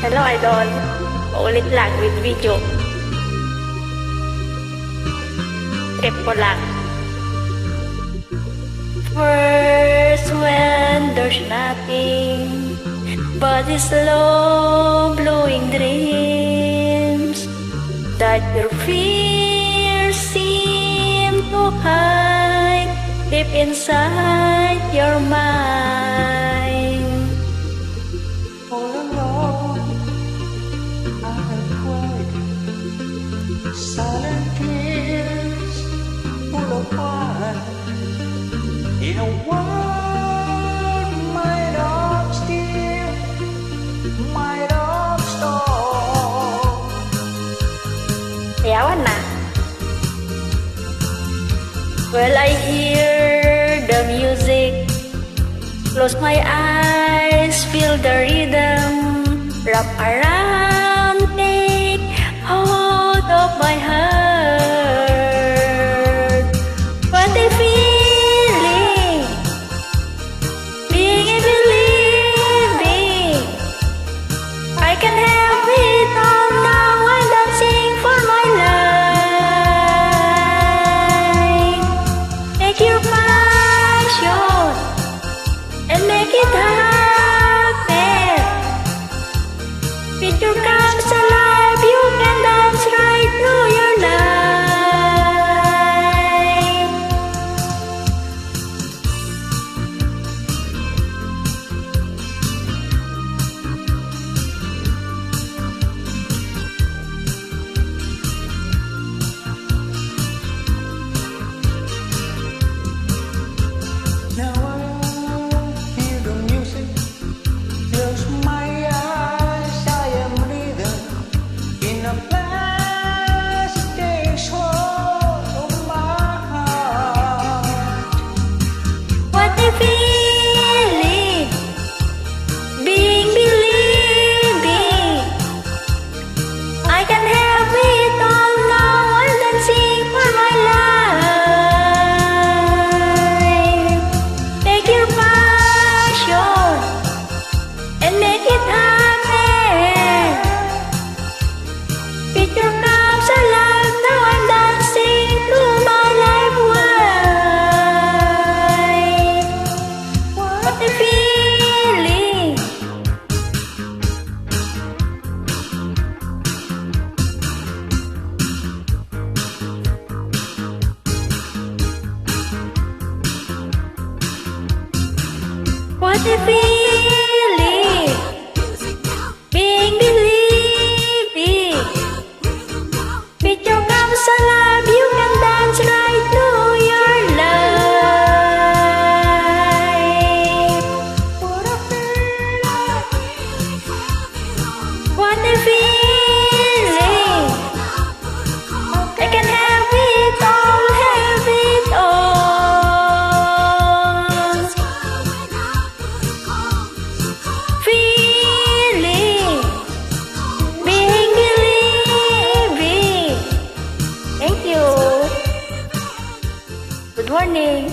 Hello idol, paulit lang with video. Trip ko lang. First when there's nothing but these slow blowing dreams that your fears seem to hide deep inside your mind. All alone, I have cried silent tears full of wine in a world made of steel, made of stone. Sayawan na. Well, I hear the music, close my eyes, feel the rhythm, wrap around, take hold of my heart. What a feeling, being and believing. I can have it all now, I'm dancing for my life. Take your passion and make it happen. With your comes alive, you can dance right through your life. Now I hear the music, close my eyes, I am breathing in a plastic sword of my heart. What a feeling, being believing. I can have it all now, I'm dancing for my life. Take your passion and make it happen. Picture comes alive, now I'm dancing through my life wide. What a feeling. What a feeling, being believing. Picture comes alive, you can dance right through your life. What a feeling, What a feeling, I can have it all, have it all. Feeling, being believing. Thank you. Good morning.